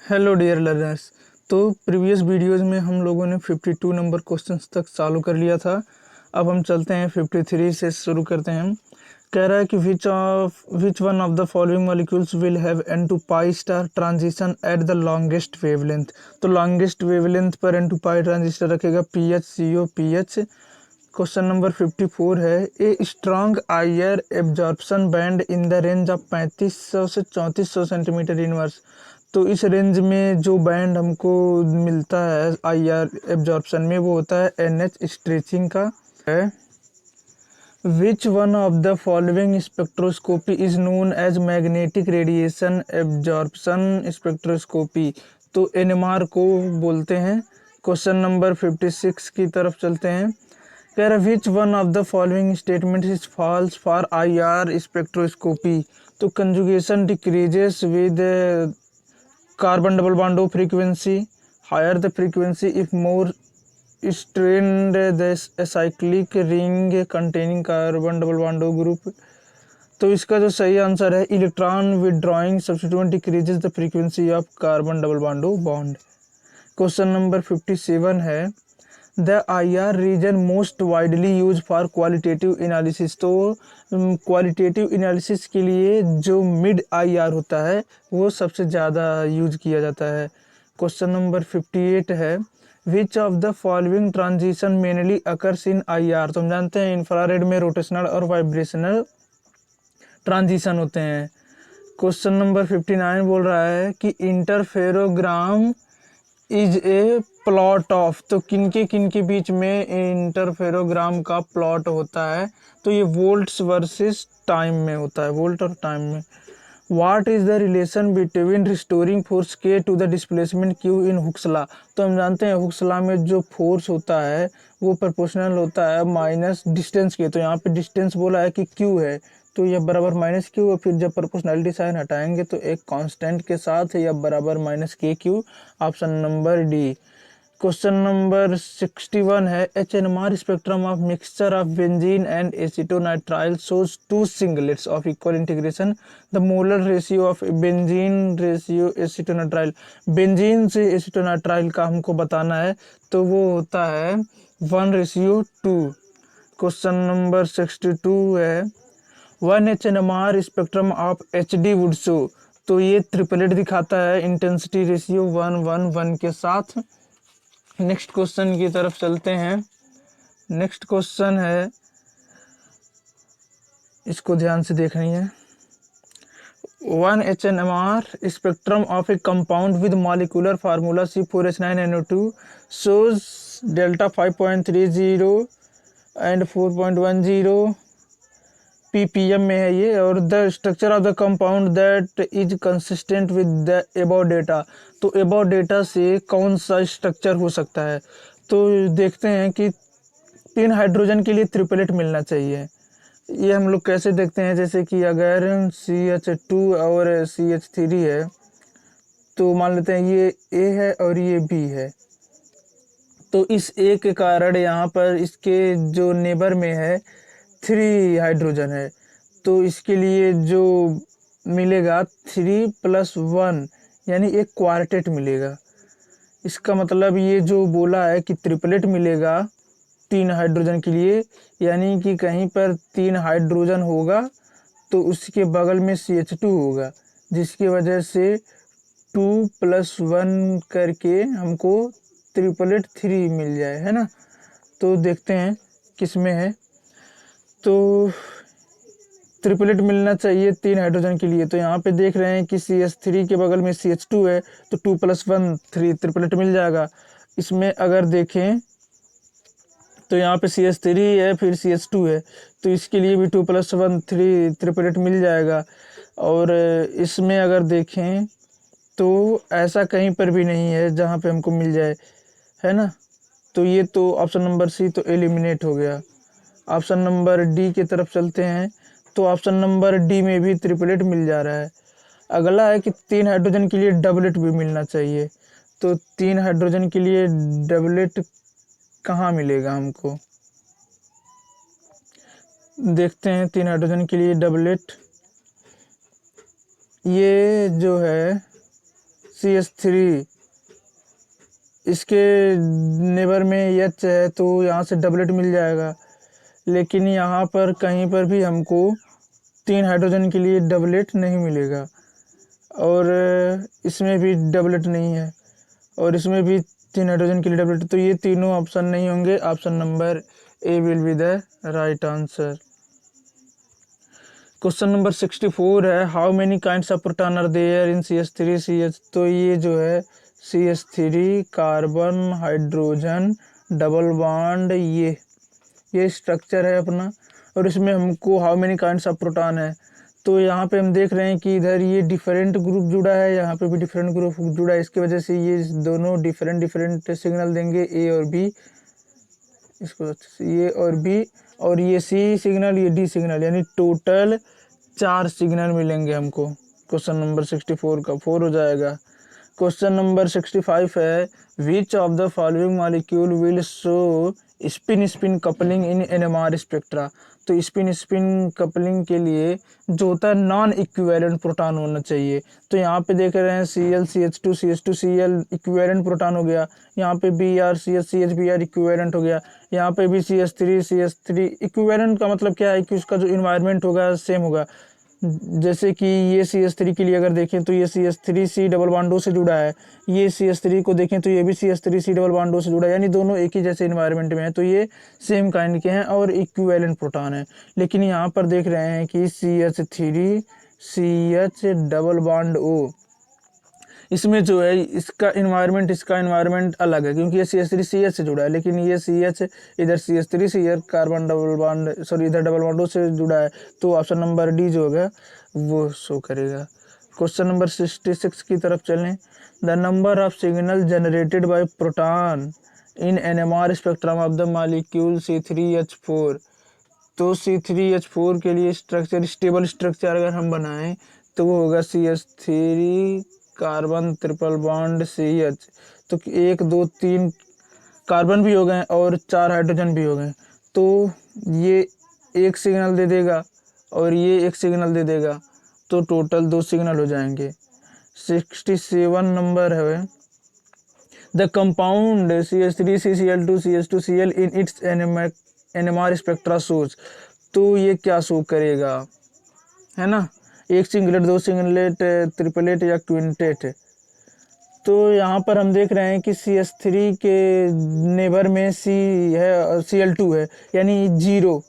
Hello dear learners. तो previous videos में हम लोगों ने 52 नंबर क्वेश्चंस तक चालू कर लिया था। अब हम चलते हैं 53 से शुरू करते हैं। कह रहा है कि which one of the following molecules will have n to pi star transition at the longest wavelength. तो लॉन्गेस्ट वेवलेंथ पर n टू पाई ट्रांजिस्टर रखेगा PHCOPH। क्वेश्चन नंबर 54 है, a strong IR absorption band in the range of 3500 से 3400 centimetre inverse. तो इस range में जो band हमको मिलता है आईआर एब्जॉर्प्शन में वो होता है NH स्ट्रेचिंग का है। Which one of the following spectroscopy is known as magnetic radiation absorption spectroscopy. तो NMR को बोलते हैं। क्वेश्चन नंबर 56 की तरफ चलते हैं। कह रहा which one of the following statement is false for IR spectroscopy. तो conjugation decreases with carbon double bond frequency. Higher the frequency, if more strained the acyclic ring containing carbon double bond group। तो इसका जो सही answer है, electron withdrawing substituent decreases the frequency of carbon double bond. Question number 57 है, the IR region most widely use for qualitative analysis. तो qualitative analysis के लिए जो मिड IR होता है वो सबसे ज़्यादा यूज किया जाता है। क्वेश्चन नंबर 58 है, which of the following transition mainly occurs in IR। तो हम जानते हैं इंफ्रारेड में रोटेशनल और वाइब्रेशनल ट्रांजिशन होते हैं। क्वेश्चन नंबर 59 बोल रहा है कि इंटरफेरोग्राम इज ए प्लॉट ऑफ। तो किनके बीच में इंटरफेरोग्राम का प्लॉट होता है, तो ये वोल्ट्स वर्सेस टाइम में होता है, वोल्ट और टाइम में। What is the relation between restoring force के to the displacement Q in हुक्सला। तो हम जानते हैं हुक्सला में जो फोर्स होता है वो प्रोपोर्शनल होता है माइनस डिस्टेंस के। तो यहाँ पे डिस्टेंस बोला है कि क्यू है, तो यह बराबर माइनस क्यू। और फिर जब प्रोपोर्शनलिटी साइन हटाएंगे तो एक कांस्टेंट के साथ यह बराबर minus K Q. Option number D. Question number 61 है, HNMR spectrum of mixture of benzene and acetonitrile shows two singlets of equal integration. The molar ratio of benzene ratio acetonitrile. Benzene से acetonitrile का हमको बताना है, तो वो होता है 1:2। क्वेश्चन नंबर 62 है, 1 HNMR स्पेक्ट्रम ऑफ HD वुड्सो। तो ये ट्रिपलेट दिखाता है इंटेंसिटी रेशियो 1:1:1 के साथ। नेक्स्ट क्वेश्चन की तरफ चलते हैं। नेक्स्ट क्वेश्चन है, इसको ध्यान से देखनी है। 1 HNMR spectrum of a compound with molecular formula C4H9NO2 shows delta 5.30 and 4.10 ppm में है ये, और the structure of the compound that is consistent with the above data. तो अबव डेटा से कौन सा स्ट्रक्चर हो सकता है, तो देखते हैं कि 3 हाइड्रोजन के लिए ट्रिपलेट मिलना चाहिए। ये हम लोग कैसे देखते हैं, जैसे कि अगर CH2 और CH3 है, तो मान लेते हैं ये A है और ये B है। तो इस A के कारण यहाँ पर इसके जो नेबर में है 3 हाइड्रोजन है, तो इसके लिए जो मिलेगा 3+1 यानी एक क्वार्टेट मिलेगा। इसका मतलब ये जो बोला है कि ट्रिपलेट मिलेगा 3 हाइड्रोजन के लिए, यानी कि कहीं पर 3 हाइड्रोजन होगा तो उसके बगल में CH2 होगा, जिसकी वजह से 2+1 करके हमको ट्रिपलेट 3 मिल जाए, है ना। तो देखते हैं किस में है। तो ट्रिपलेट मिलना चाहिए 3 हाइड्रोजन के लिए, तो यहाँ पे देख रहे हैं कि CH3 के बगल में CH2 है, तो 2+1 3 ट्रिपलेट मिल जाएगा। इसमें अगर देखें तो यहाँ पे CH3 है फिर CH2 है, तो इसके लिए भी 2+1 3 ट्रिपलेट मिल जाएगा। और इसमें अगर देखें तो ऐसा कहीं पर भी नहीं है जहाँ पे हमको मिल जाए, है ना। तो ये तो ऑप्शन नंबर C तो एलिमिनेट हो गया। ऑप्शन नंबर डी की तरफ चलते हैं। तो ऑप्शन नंबर डी में भी ट्रिपलेट मिल जा रहा है। अगला है कि 3 हाइड्रोजन के लिए डबलेट भी मिलना चाहिए। तो 3 हाइड्रोजन के लिए डबलेट कहाँ मिलेगा हमको, देखते हैं। 3 हाइड्रोजन के लिए डबलेट, ये जो है CH3, इसके नेबर में H है तो यहाँ से डबलेट मिल जाएगा, लेकिन यहाँ पर कहीं पर भी हमको 3 हाइड्रोजन के लिए डबलेट नहीं मिलेगा, और इसमें भी डबलेट नहीं है, और इसमें भी 3 हाइड्रोजन के लिए डबलेट, तो ये तीनों ऑप्शन नहीं होंगे। Option number A will be the right answer. Question number 64 है, how many kinds of proton are there in CH3 CH। तो ये जो है CH3 carbon hydrogen double bond, ये स्ट्रक्चर है अपना, और इसमें हमको how many kinds of proton है। तो यहाँ पे हम देख रहे हैं कि इधर ये डिफरेंट ग्रुप जुड़ा है, यहाँ पे भी डिफरेंट ग्रुप जुड़ा है, इसकी वजह से ये दोनों डिफरेंट सिग्नल देंगे, ए और बी, इसको ये और बी, और ये सी सिग्नल, ये डी सिग्नल, यानी टोटल 4 सिग्नल मिलेंगे हमको। क्वेश्चन नंबर 64 का 4 हो जाएगा। क्वेश्चन नंबर 65 है, which of the following molecule will show spin spin coupling in NMR spectra. तो स्पिन स्पिन कपलिंग के लिए जो होता है नॉन इक्विवेलेंट प्रोटॉन होना चाहिए। तो यहाँ पे देख रहे हैं Cl CH2 CH2 Cl equivalent proton हो गया, यहाँ पे Br CH CH Br equivalent हो गया, यहाँ पे भी CH3 इक्विवेलेंट का मतलब क्या है कि उसका जो इन्वायरमेंट होगा सेम होगा। जैसे कि ये CH3 के लिए अगर देखें तो ये CH3 C double bond O से जुड़ा है, ये CH3 को देखें तो ये भी CH3 C double bond O से जुड़ा है, यानी दोनों एक ही जैसे इन्वायरमेंट में है, तो ये सेम काइंड के हैं और इक्विवेलेंट प्रोटॉन है। लेकिन यहाँ पर देख रहे हैं कि CH3 CH double bond O, इसमें जो है इसका इन्वायरमेंट अलग है, क्योंकि ये CH3 CH से जुड़ा है, लेकिन ये CH इधर CH3 CH carbon double bond इधर डबल बॉन्ड O से जुड़ा है, तो ऑप्शन नंबर डी जो होगा वो शो करेगा। क्वेश्चन नंबर 66 की तरफ चलें। The number of signal generated by proton in NMR spectrum of the molecule C3H4। तो C3H4 के लिए स्ट्रक्चर, स्टेबल स्ट्रक्चर अगर हम बनाएं तो वो होगा CH3 carbon triple bond CH। तो 1 2 3 कार्बन भी हो गए और 4 हाइड्रोजन भी हो गए, तो ये एक सिग्नल दे देगा और ये एक सिग्नल दे देगा, तो टोटल 2 सिग्नल हो जाएंगे। 67 नंबर है, the compound CH3CCl2 CH2Cl in its NMR spectra सोच। तो ये क्या शो करेगा, है ना, एक सिंगलेट, 2 सिंगलेट, ट्रिपलेट या क्विंटेट। तो यहाँ पर हम देख रहे हैं कि CH3 के नेबर में C है और Cl2 है, यानी 0,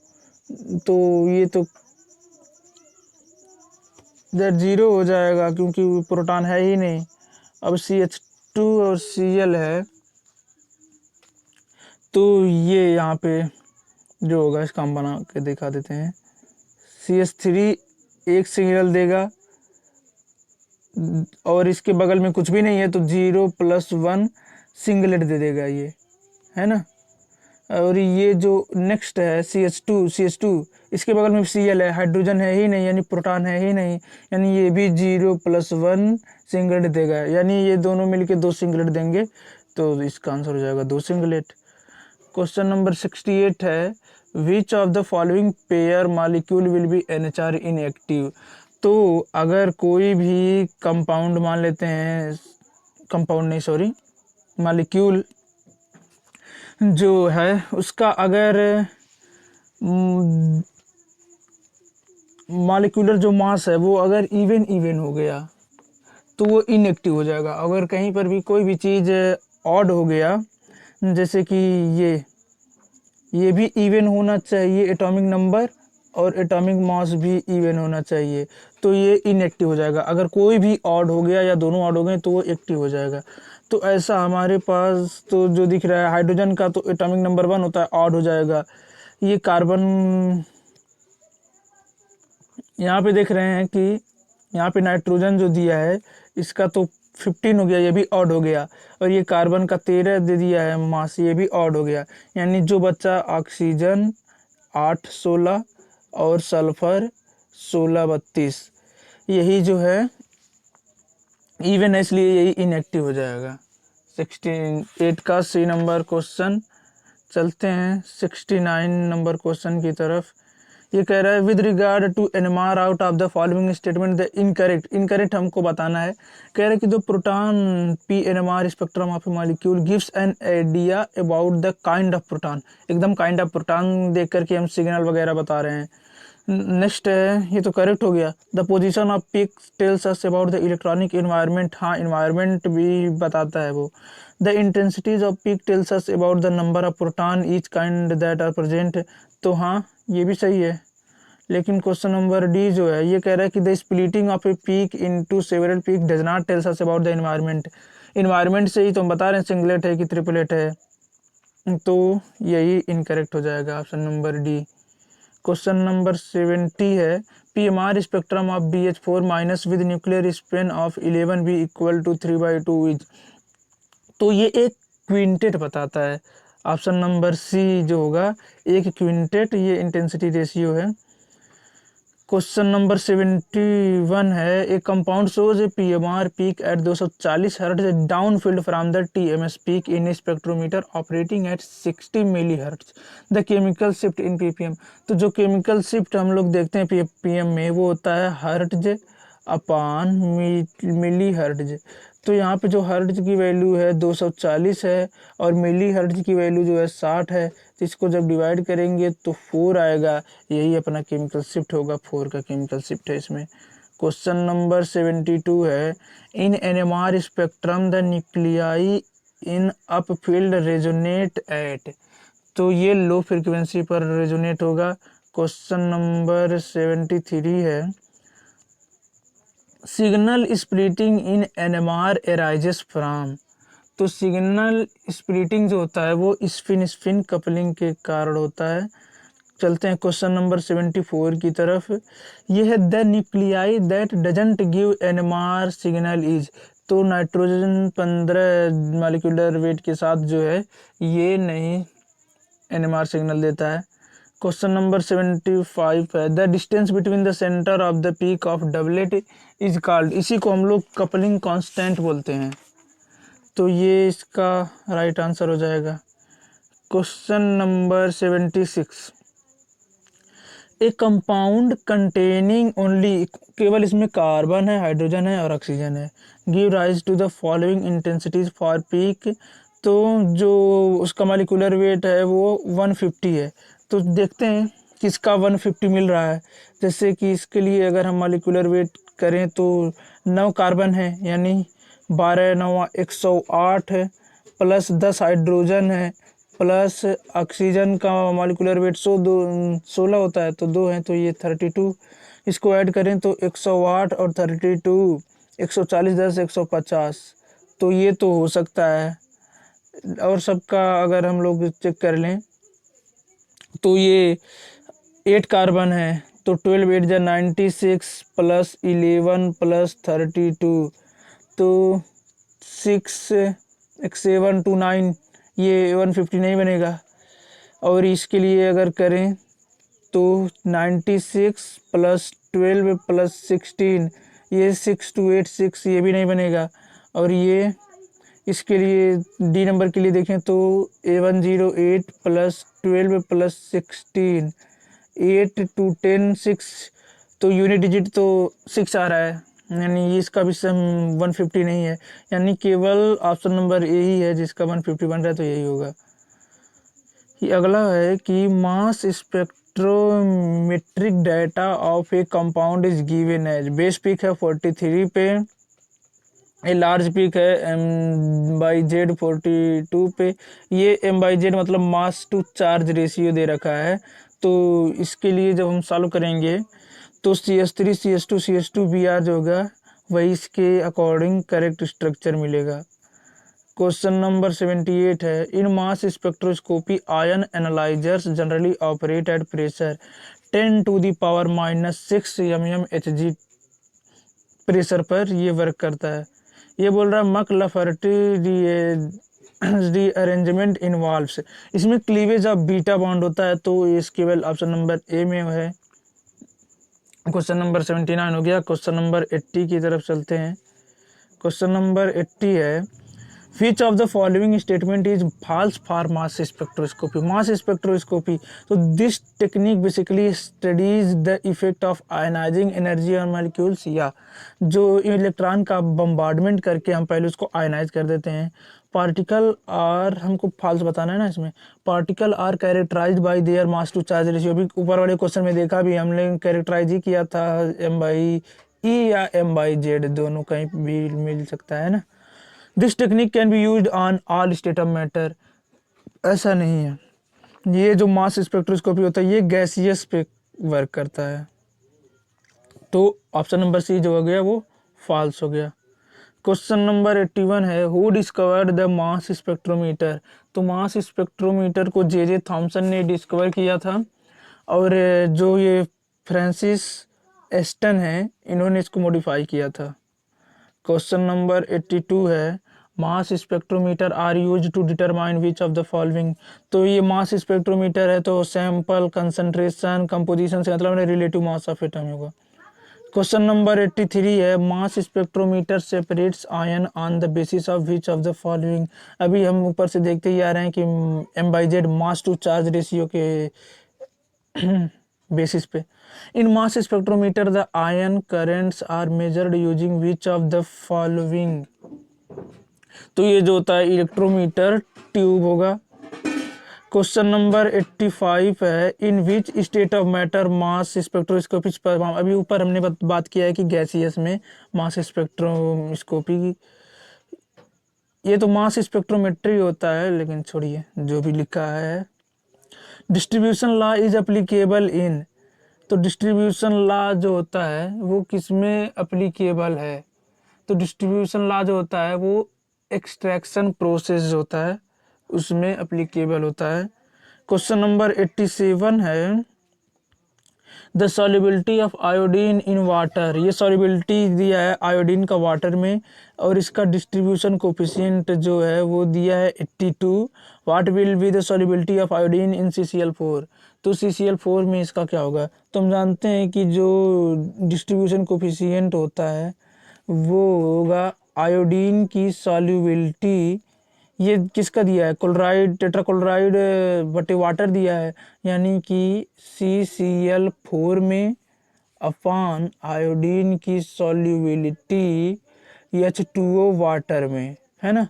तो ये तो इधर 0 हो जाएगा क्योंकि प्रोटॉन है ही नहीं। अब CH2 और Cl है, तो ये यहाँ पे जो होगा इसका हम बना के दिखा देते हैं। CH3 एक सिग्नल देगा और इसके बगल में कुछ भी नहीं है, तो 0+1 सिंगलेट दे देगा, ये है ना। और ये जो नेक्स्ट है CH2 इसके बगल में Cl है, हाइड्रोजन है ही नहीं, यानी प्रोटॉन है ही नहीं, यानी ये भी 0+1 सिंगलेट देगा, यानी ये दोनों मिलके 2 सिंगलेट देंगे, तो इसका आंसर हो जाएगा 2 सिंगलेट। क्वेश्चन नंबर 68 है, which of the following pair molecule will be NHR inactive. तो अगर कोई भी कंपाउंड मान लेते हैं, कंपाउंड नहीं सॉरी मॉलिक्यूल जो है उसका अगर मॉलिक्यूलर जो मास है वो अगर इवन हो गया तो वो इनएक्टिव हो जाएगा। अगर कहीं पर भी कोई भी चीज़ ऑड हो गया, जैसे कि ये भी इवन होना चाहिए एटॉमिक नंबर और एटॉमिक मास भी इवन होना चाहिए, तो ये इनएक्टिव हो जाएगा। अगर कोई भी ऑड हो गया या दोनों ऑड हो गए तो वो एक्टिव हो जाएगा। तो ऐसा हमारे पास तो जो दिख रहा है हाइड्रोजन का तो एटॉमिक नंबर 1 होता है, ऑड हो जाएगा। ये कार्बन, यहाँ पे देख रहे हैं कि यहाँ पे नाइट्रोजन जो दिया है इसका तो 15 हो गया, ये भी ऑड हो गया, और ये कार्बन का 13 दे दिया है मास, ये भी ऑड हो गया, यानी जो बच्चा ऑक्सीजन 8 16 और सल्फर 16 32, यही जो है इवन है, इसलिए यही इनएक्टिव हो जाएगा। 68 का सी नंबर क्वेश्चन। चलते हैं 69 नंबर क्वेश्चन की तरफ। ये कह रहा है with regard to NMR out of the following statement the incorrect हमको बताना है। कह रहा है कि जो proton P NMR spectrum of a molecule gives an idea about the kind of proton, एकदम काइंड ऑफ प्रोटॉन देख करके हम सिग्नल वगैरह बता रहे हैं। नेक्स्ट है, ये तो करेक्ट हो गया। The position of peak tells us about the electronic environment, हाँ इन्वायरमेंट भी बताता है वो। The intensities of peak tells us about the number of proton each kind that are present, तो हाँ ये भी सही है। लेकिन क्वेश्चन नंबर डी जो है ये कह रहा है कि the splitting of a peak into several peak does not tales us about the environment. Environment से ही तो हम बता रहे हैं सिंगलेट है कि ट्रिपलेट है, तो यही इनकरेक्ट हो जाएगा option number D. Question number 70 है PMR spectrum of BH4 minus with nuclear spin of 11B equal to 3/2 is, तो ये एक क्विंटेट बताता है। ऑप्शन नंबर सी जो होगा एक क्विंटेट, ये इंटेंसिटी रेशियो है। क्वेश्चन नंबर 71 है a compound shows a PMR peak at 240 hertz down field from the TMS peak in spectrometer operating at 60 milli hertz the chemical shift in ppm. तो जो chemical shift हम लोग देखते हैं PM में वो होता है हर्ट्ज अपान मिली हर्ट्ज। तो यहाँ पे जो हर्ट्ज की वैल्यू है 240 है और मिली हर्ट्ज की वैल्यू जो है 60 है, तो इसको जब डिवाइड करेंगे तो 4 आएगा, यही अपना केमिकल शिफ्ट होगा, 4 का केमिकल शिफ्ट है इसमें। क्वेश्चन नंबर 72 है in NMR spectrum the nuclei in up field resonate at, तो ये लो फ्रिक्वेंसी पर रेजोनेट होगा। क्वेश्चन नंबर 73 है signal splitting in NMR arises from, तो सिग्नल स्प्लिटिंग जो होता है वो स्पिन कपलिंग के कारण होता है। चलते हैं क्वेश्चन नंबर 74 की तरफ। ये है the nuclei that doesn't give NMR signal is, तो नाइट्रोजन 15 मॉलिक्यूलर वेट के साथ जो है ये नहीं एनएमआर सिग्नल देता है। क्वेश्चन नंबर 75 है the distance between the centre of the peak of doublet is called, इसी को हम लोग कपलिंग कांस्टेंट बोलते हैं, तो ये इसका राइट आंसर हो जाएगा। Question number 76 a compound containing only, केवल इसमें कार्बन है, हाइड्रोजन है और ऑक्सीजन है, give rise to the following intensities for peak, तो जो उसका मॉलिक्यूलर वेट है वो 150 है। तो देखते हैं किसका 150 मिल रहा है। जैसे कि इसके लिए अगर हम मॉलिक्यूलर वेट करें तो 9 कार्बन है यानी 12 9 108 है, प्लस 10 हाइड्रोजन है, प्लस ऑक्सीजन का मॉलिक्यूलर वेट 16 होता है तो 2 है, तो ये 32। इसको ऐड करें तो 108 और 32 140 10 150, तो ये तो हो सकता है। और सबका अगर हम लोग चेक कर लें तो ये 8 कार्बन है, तो 12 8 जा 96 प्लस 11 प्लस 32, तो 6 7 2 9, ये 150 नहीं बनेगा। और इसके लिए अगर करें तो 96 प्लस 12 प्लस 16, ये 6286, ये भी नहीं बनेगा। और ये इसके लिए डी नंबर के लिए देखें तो 108 प्लस 12 प्लस 16, 8 2 10 6, तो यूनिट डिजिट तो 6 आ रहा है, यानी इसका भी सम 150 नहीं है, यानी केवल ऑप्शन नंबर ए ही है जिसका 150 बन रहा है, तो यही होगा। ये अगला है कि mass spectrometric data of a compound is given as, base peak है 43 पे, ये लार्ज पीक है M/Z 42 पे, ये M/Z मतलब मास टू चार्ज रेशियो दे रखा है। तो इसके लिए जब हम सॉल्व करेंगे तो CH3 CH2 CH2 Br जो होगा वही इसके अकॉर्डिंग करेक्ट स्ट्रक्चर मिलेगा। क्वेश्चन नंबर 78 है in mass spectroscopy ion analyzers generally operate at pressure 10 to the power -6 mmHg pressure पर ये वर्क करता है। ये बोल रहा है मक लफर्टी रीअरेंजमेंट इन्वॉल्व्स, इसमें क्लीवेज ऑफ बीटा बॉन्ड होता है, तो इस केवल ऑप्शन नंबर ए में है। क्वेश्चन नंबर 79 हो गया। क्वेश्चन नंबर 80 की तरफ चलते हैं। क्वेश्चन नंबर 80 है which of the following statement is false for mass spectroscopy. Mass spectroscopy, तो this technique basically studies the effect of ionizing energy on molecules, या जो इलेक्ट्रॉन का बम्बार्डमेंट करके हम पहले उसको आयनाइज कर देते हैं। पार्टिकल आर, हमको फॉल्स बताना है ना इसमें, particle are characterised by their mass to charge ratio. अभी ऊपर वाले क्वेश्चन में देखा भी हमने, कैरेक्टराइज ही किया था m/e या m/z, दोनों कहीं भी मिल सकता है ना। This technique can be used on all state of matter, ऐसा नहीं है। ये जो मास स्पेक्ट्रोस्कोपी होता है ये गैसियस पे वर्क करता है। तो ऑप्शन नंबर सी जो हो गया वो फॉल्स हो गया। क्वेश्चन नंबर 81 है, who discovered the mass spectrometer. तो मास स्पेक्ट्रोमीटर को जे थॉमसन ने डिस्कवर किया था, और जो ये फ्रांसिस एस्टन है इन्होंने इसको मॉडिफाई किया था। क्वेश्चन नंबर 82 है, mass spectrometer are use to determine which of the following. तो ये मास स्पेक्ट्रोमीटर है तो सैंपल, कंसंट्रेशन, कंपोजिशन से मतलब रिलेटिव मास ऑफ एटम होगा। क्वेश्चन नंबर 83 है, mass spectrometer separates ion on the basis of which of the following. अभी हम ऊपर से देखते ही आ रहे हैं कि m/z mass to charge ratio के बेसिस पे। In mass spectrometer the ion currents are measured using which of the following. तो ये जो होता है इलेक्ट्रोमीटर ट्यूब होगा। क्वेश्चन नंबर 85 है, in which state of matter mass spectroscopy perform. अभी ऊपर हमने बात किया है कि गैसियस में मास स्पेक्ट्रोस्कोपी की, ये तो मास स्पेक्ट्रोमेट्री होता है, लेकिन छोड़िए जो भी लिखा है। डिस्ट्रीब्यूशन लॉ इज अप्लीकेबल इन। तो डिस्ट्रीब्यूशन लॉ जो होता है वो किस में अप्लीकेबल है। तो डिस्ट्रीब्यूशन लॉ जो होता है वो एक्सट्रैक्शन प्रोसेस होता है उसमें अप्लीकेबल होता है। क्वेश्चन नंबर 87 है, the solubility of iodine in water. ये सॉल्युबिलिटी दिया है आयोडीन का वाटर में, और इसका डिस्ट्रीब्यूशन कोफिशिएंट जो है वो दिया है 82। What will be the solubility of iodine in CCl4। तो CCl4 में इसका क्या होगा। तो हम जानते हैं कि जो डिस्ट्रीब्यूशन कोफिशिएंट होता है वो होगा आयोडीन की सॉल्युबिलिटी, ये किसका दिया है, क्लोराइड, टेट्राक्लोराइड बटे वाटर दिया है, यानी कि CCl4 में अपॉन आयोडीन की सॉल्युबिलिटी H2O वाटर में, है ना।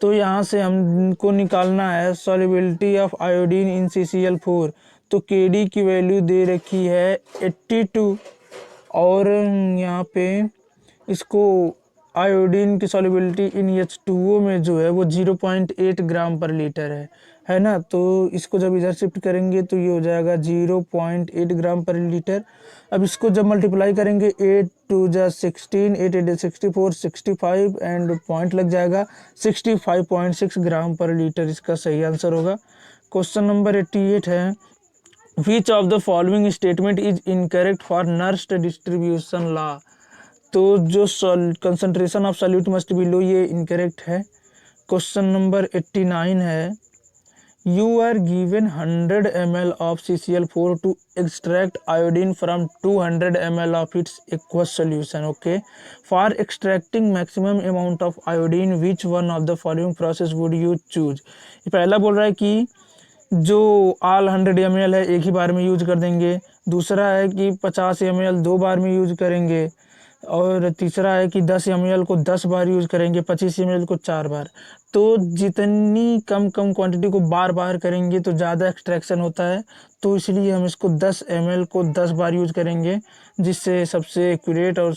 तो यहाँ से हमको निकालना है solubility of iodine in CCl4। तो Kd की वैल्यू दे रखी है 82, और यहाँ पे इसको आयोडीन की सॉल्युबिलिटी इन H2O में जो है वो 0.8 ग्राम पर लीटर है ना। तो इसको जब इधर शिफ्ट करेंगे तो ये हो जाएगा 0.8 ग्राम पर लीटर। अब इसको जब मल्टीप्लाई करेंगे 8 2 जा 16, 8 8 64, 65 एंड पॉइंट लग जाएगा 65.6 ग्राम पर लीटर, इसका सही आंसर होगा। क्वेश्चन नंबर 88 है, which of the following statement is incorrect for Nernst distribution law. तो जो concentration of solute must be low, ये इनकरेक्ट है। क्वेश्चन नंबर 89 है, you are given 100 ml of CCl4 to extract iodine from 200 ml of its aqueous solution. Okay, for extracting maximum amount of iodine which one of the following process would you choose. ये पहला बोल रहा है कि जो all 100 ml है एक ही बार में यूज कर देंगे, दूसरा है कि 50 ml 2 बार में यूज करेंगे, और तीसरा है कि 10 ml को 10 बार यूज़ करेंगे, 25 ml को 4 बार। तो जितनी कम क्वांटिटी को बार बार करेंगे तो ज़्यादा एक्सट्रैक्शन होता है, तो इसलिए हम इसको 10 ml को 10 बार यूज़ करेंगे, जिससे सबसे एक्यूरेट और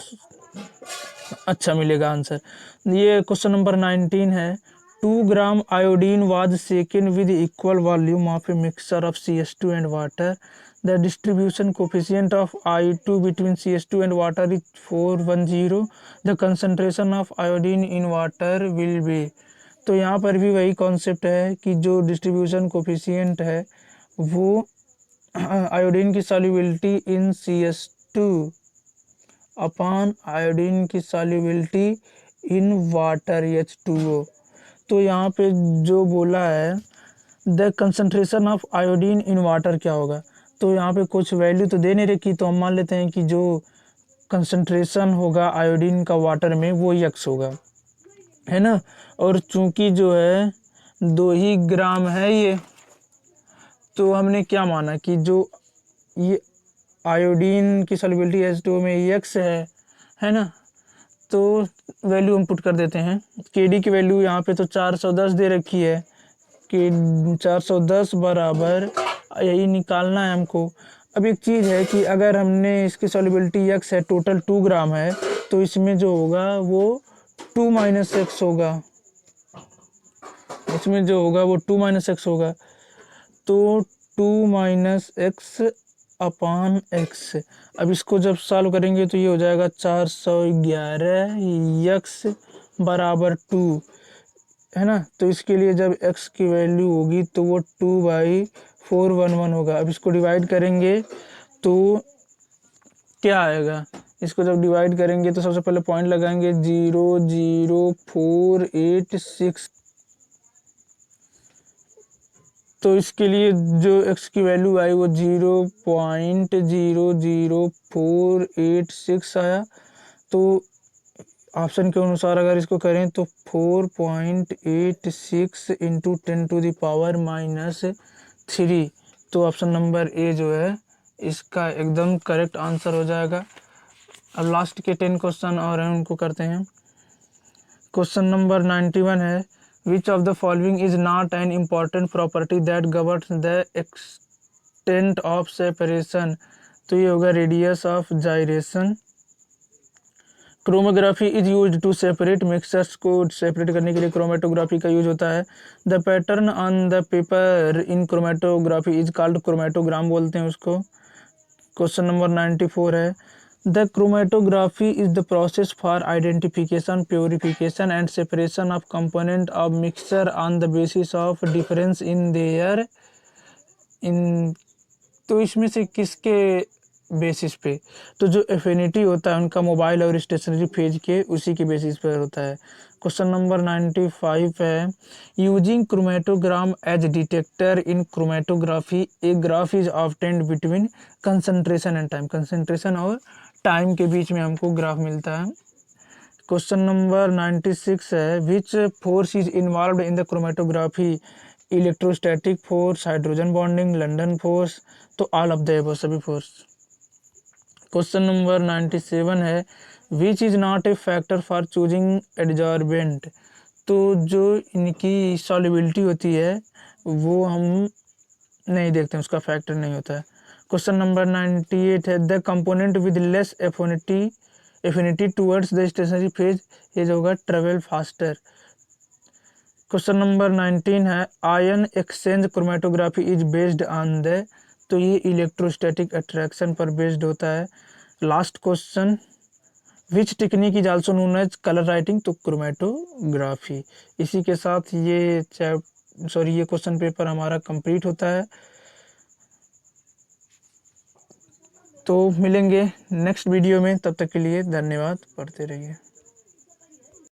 अच्छा मिलेगा आंसर। ये क्वेश्चन नंबर 19 है, 2 gram iodine was shaken with equal volume of a mixture of CH2 and water. The distribution coefficient of I2 between CH2 and water is 410. The concentration of iodine in water will be। तो यहाँ पर भी वही concept है कि जो distribution coefficient है वो आयोडीन की सॉल्युबिलिटी इन CH2 अपॉन आयोडीन की सॉल्युबिलिटी इन वाटर H2O। तो यहाँ पे जो बोला है the concentration of iodine in water क्या होगा, तो यहाँ पे कुछ वैल्यू तो दे नहीं रखी, तो हम मान लेते हैं कि जो कंसंट्रेशन होगा आयोडीन का वाटर में वो X होगा। है ना। और चूंकि जो है 2 ही ग्राम है ये, तो हमने क्या माना कि जो ये आयोडीन की सॉल्युबिलिटी H2O में एक्स है ना। तो वैल्यू हम पुट कर देते हैं। केडी की वैल्यू यहाँ पे तो 410 दे रखी है कि 410 बराबर यही निकालना है हमको। अब एक चीज़ है कि अगर हमने इसकी सॉल्युबिलिटी एक्स है, टोटल 2 ग्राम है, तो इसमें जो होगा वो 2 माइनस एक्स होगा। इसमें जो होगा वो 2 माइनस एक्स होगा। तो 2 माइनस एक्स अपान एक्स। अब इसको जब सॉल्व करेंगे तो ये हो जाएगा 411 एक्स बराबर 2, है ना। तो इसके लिए जब x की वैल्यू होगी तो वो 2/411 होगा। अब इसको डिवाइड करेंगे तो क्या आएगा, इसको जब डिवाइड करेंगे तो सबसे पहले पॉइंट लगाएंगे 0.0486। तो इसके लिए जो x की वैल्यू आई वो 0.00486 आया। तो ऑप्शन के अनुसार अगर इसको करें तो 4.86 इंटू 10⁻⁻3। तो ऑप्शन नंबर ए जो है इसका एकदम करेक्ट आंसर हो जाएगा। अब लास्ट के 10 क्वेश्चन और हैं उनको करते हैं। क्वेश्चन नंबर 91 है, which of the following is not an important property that governs the extent of separation. तो ये होगा radius of gyration. Chromatography is use to separate mixtures को सेपरेट करने के लिए क्रोमेटोग्राफी का यूज होता है। The pattern on the paper in chromatography is called chromatogram बोलते हैं उसको। क्वेश्चन नंबर 94 है, the chromatography is the process for identification, purification and separation of component of mixture on the basis of difference in their in. तो इसमें से किसके basis पे, तो जो एफिनिटी होता है उनका मोबाइल और स्टेशनरी फेज के उसी के बेसिस पर होता है। क्वेश्चन नंबर 95 है, using chromatogram as detector in chromatography a graph is obtained between concentration and time. Concentration और टाइम के बीच में हमको ग्राफ मिलता है। क्वेश्चन नंबर 96 है, which force is involve in the chromatography, electrostatic force, hydrogen bonding, London force. तो all of the above, सभी फोर्स। क्वेश्चन नंबर 97 है, which is not a factor for choosing adsorbent. तो जो इनकी solubility होती है वो हम नहीं देखते हैं, उसका फैक्टर नहीं होता है। क्वेश्चन नंबर 98 है, the component with less affinity towards the stationary phase ये जो होगा ट्रेवल फास्टर। क्वेश्चन नंबर 19 है, ion exchange chromatography is based on the. तो ये इलेक्ट्रोस्टैटिक अट्रैक्शन पर बेस्ड होता है। Last question, which technique is also known as colour writing. तो क्रोमेटोग्राफी। इसी के साथ ये ये क्वेश्चन पेपर हमारा कंप्लीट होता है। तो मिलेंगे नेक्स्ट वीडियो में, तब तक के लिए धन्यवाद, पढ़ते रहिए।